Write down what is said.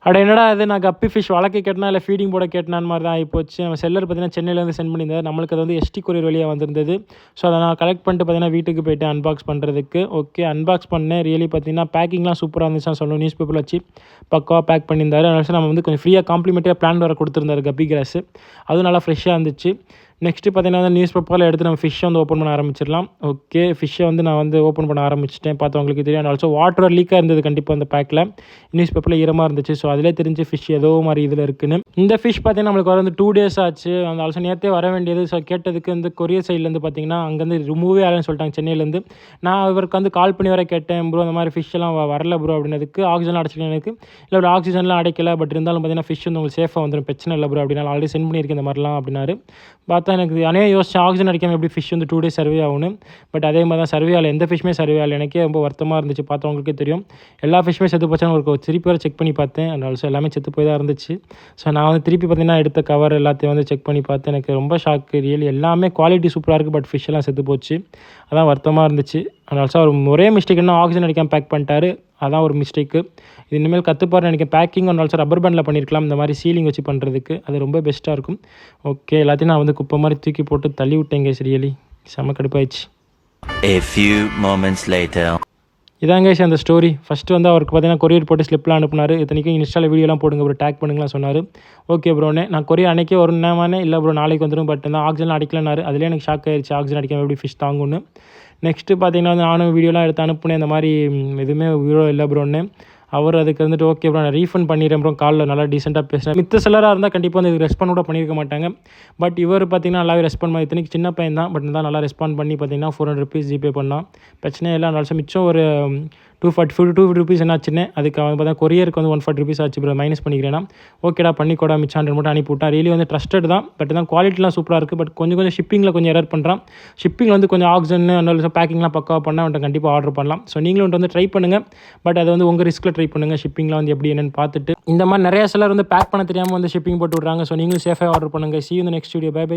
அட என்னடா இது நான் கப்பி ஃபிஷ் வளர்க்க கேட்டனா இல்லை ஃபீடிங் போட கேட்டனான்னு மாதிரி தான் ஆகிப்போச்சு. நம்ம செல்லர் பார்த்தீங்கன்னா சென்னையிலேருந்து சென்ட் பண்ணியிருந்தார். நம்மளுக்கு அது வந்து எஸ்டி கொரியர் வழியாக வந்திருந்தது. ஸோ அதை நான் கலெக்ட் பண்ணிட்டு பார்த்தீங்கன்னா வீட்டுக்கு போய்ட்டு அன்பாக்ஸ் பண்ணுறதுக்கு. ஓகே, அன்பாக்ஸ் பண்ணேன். ரியலி பார்த்தீங்கன்னா பேக்கிங்லாம் சூப்பராக இருந்துச்சு. சொல்லணும், நியூஸ் பேப்பரில் வச்சு பக்காவாக பேக் பண்ணியிருந்தார். அதனால நம்ம வந்து கொஞ்சம் ஃப்ரீயாக காம்ப்ளிமெண்ட்டாக பிளான் வேறு கொடுத்துருந்தாரு கப்பி கிராஸு. அதுவும் நல்லா ஃப்ரெஷ்ஷாக இருந்துச்சு. நெக்ஸ்ட்டு பார்த்தீங்கன்னா வந்து நியூஸ் பேப்பரில் எடுத்து நம்ம ஃபிஷ்ஷை வந்து ஓப்பன் பண்ண ஆரம்பிச்சிடலாம். ஓகே, ஃபிஷ்ஷை வந்து நான் வந்து ஓப்பன் பண்ண ஆரம்பிச்சிட்டேன். பார்த்தவங்களுக்கு தெரியும். ஆல்சோ வாட்டர் லீக்காக இருந்தது கண்டிப்பாக அந்த பேக்கில். நியூஸ் பேப்பரில் ஈரமாக இருந்துச்சு. ஸோ அதிலே தெரிஞ்சு ஃபிஷ் ஏதோ மாதிரி இதில் இருக்குன்னு. இந்த ஃபிஷ் பார்த்தீங்கன்னா நம்மளுக்கு வர வந்து 2 days ஆச்சு. அந்த ஆல்சோ நேற்றே வர வேண்டியது. ஸோ கேட்டதுக்கு வந்து கொரியர் சைட்லேருந்து பார்த்தீங்கன்னா அங்கேருந்து ரிமூவே ஆகலன்னு சொல்லிட்டாங்க சென்னையிலேருந்து. நான் இவருக்கு வந்து கால் பண்ணி வர கேட்டேன், ப்ரோ அந்த மாதிரி ஃபிஷ் எல்லாம் வரல ப்ரோ அப்படின்னதுக்கு. ஆக்சிஜன் அடைச்சிக்கலாம் எனக்கு இல்லை ஒரு ஆக்சிஜன்லாம் அடைக்கல, பட் இருந்தாலும் பார்த்தீங்கன்னா ஃபிஷ் வந்து உங்களுக்கு சேஃபாக வந்துடும், பிரச்சனை இல்லை ப்ரோ அப்படின்னா ஆல்ரெடி சென்ட் பண்ணியிருக்கேன் இந்த மாதிரிலாம் அப்படின்னாரு. பார்த்தா எனக்கு அனையே யோசிச்சு ஆக்சிஜன் அடிக்காமல் எப்படி ஃபிஷ் வந்து 2 days சர்வே ஆகணும். பட் அதே மாதிரி தான் சர்வே ஆகலை, எந்த ஃபிஷ்மே சர்வே ஆகலை. எனக்கே ரொம்ப வருத்தமாக இருந்துச்சு. பார்த்தவங்களுக்கே தெரியும் எல்லா ஃபிஷ்மே செத்து போச்சான்னு ஒரு திருப்பி வர செக் பண்ணி பார்த்தேன். அந்த ஆல்சோ எல்லாமே செத்து போய் தான் இருந்துச்சு. ஸோ நான் வந்து திருப்பி பார்த்தீங்கன்னா எடுத்த கவர் எல்லாத்தையும் வந்து செக் பண்ணி பார்த்தேன். எனக்கு ரொம்ப ஷாக்கு. ரியலி எல்லாமே குவாலிட்டி சூப்பராக இருக்குது, பட் ஃபிஷ் எல்லாம் செத்து போச்சு. அதான் வருத்தமாக இருந்துச்சு. அந்த ஆல்சோ அவர் ஒரே மிஸ்டேக் என்ன ஆக்சிஜன் அடிக்காமல் பேக் பண்ணிட்டாரு. அதான் ஒரு மிஸ்டேக்கு. இது இனிமேல் கற்றுப்பாருன்னு நினைக்கிறேன். பேக்கிங் ஒன்று ஆல்சோ ரப்பர் பேண்டில் பண்ணியிருக்கலாம், இந்த மாதிரி சீலிங் வச்சு பண்ணுறதுக்கு. அது ரொம்ப பெஸ்ட்டாக இருக்கும். ஓகே, எல்லாத்தையும் நான் வந்து குப்பை மாதிரி தூக்கி போட்டு தள்ளி விட்டேங்க. ரியலி செம்ம கடுப்பாயிடுச்சு. A few moments later. இதாங்க அந்த ஸ்டோரி. ஃபஸ்ட்டு வந்து அவருக்கு பார்த்தீங்கன்னா கொரியர் போட்டு ஸ்லிப்லாம் அனுப்புனார். இத்தனைக்கும் இன்ஸ்டாவில் வீடியோலாம் போடுங்க ப்ரோ, டேக் பண்ணுங்கலாம் சொன்னார். ஓகே ப்ரோனே, நான் கொரியர் அன்றைக்கே வரும்னே இல்லை ப்ரோ நாளைக்கு வந்துடும், பட் இந்த ஆக்சிஜன் அடிக்கலனாரு. அதிலே எனக்கு ஷாக் ஆயிடுச்சு, ஆக்சிஜன் அடிக்காமல் எப்படி ஃபிஷ் தாங்குன்னு. நெக்ஸ்ட்டு பார்த்தீங்கன்னா வந்து நானும் வீடியோலாம் எடுத்து அனுப்புனேன், இந்த மாதிரி எதுவுமே வீடியோ இல்லை ப்ரோன்னு. அவர் அதுக்கு வந்துட்டு ஓகே ப்ரோ நான் ரீஃபண்ட் பண்ணிடுறேன் ப்ரோ, காலில் நல்லா டீசெண்டாக பேசுகிறேன். மித்த செல்லராக இருந்தால் கண்டிப்பாக வந்து இது ரெஸ்பாண்ட் கூட பண்ணியிருக்க மாட்டாங்க. பட் இவர் பார்த்தீங்கன்னா நல்லாவே ரெஸ்பாண்ட் பண்ணி, இத்தனைக்கு சின்ன பையன் தான், பட் நல்லா ரெஸ்பாண்ட் பண்ணி பார்த்தீங்கன்னா 400 rupees ஜிபே பண்ணால் பிரச்சனை இல்லை. அதனால மிச்சம் ஒரு 250 rupees என்னாச்சுன்னு அதுக்கு அவன் பார்த்தா கொரியருக்கு வந்து 140 rupees ஆச்சு ப்ரோ, மைனஸ் பண்ணிக்கிறேன்னா ஓகேடா பண்ணிக்கூடா மிச்சம் 100 மட்டும் அனுப்பிவிட்டான். ரியலி வந்து ட்ரஸ்டட் தான், பட் தான் குவாலிட்டிலாம் சூப்பராக இருக்குது. பட் கொஞ்சம் ஷிப்பிங்கில் கொஞ்சம் எரர் பண்ணுறான். ஷிப்பிங் வந்து கொஞ்சம் ஆக்சிஜன் அந்த பேக்கிங்லாம் பக்காவாக பண்ணால் அவன்கிட்ட கண்டிப்பாக ஆர்டர் பண்ணலாம். ஸோ நீங்களும் வந்து ட்ரை பண்ணுங்கள், பட் அது வந்து உங்கள் ரிஸ்க்கில் ட்ரை பண்ணுங்கள். ஷிப்பிங்லாம் வந்து எப்படி என்னென்னு பார்த்துட்டு. இந்த மாதிரி நிறைய சிலர் வந்து பேக் பண்ண தெரியாமல் வந்து ஷிப்பிங் போட்டு விட்றாங்க. ஸோ நீங்களும் சேஃபாக ஆர்டர் பண்ணுங்கள். See you in the next video. Bye bye.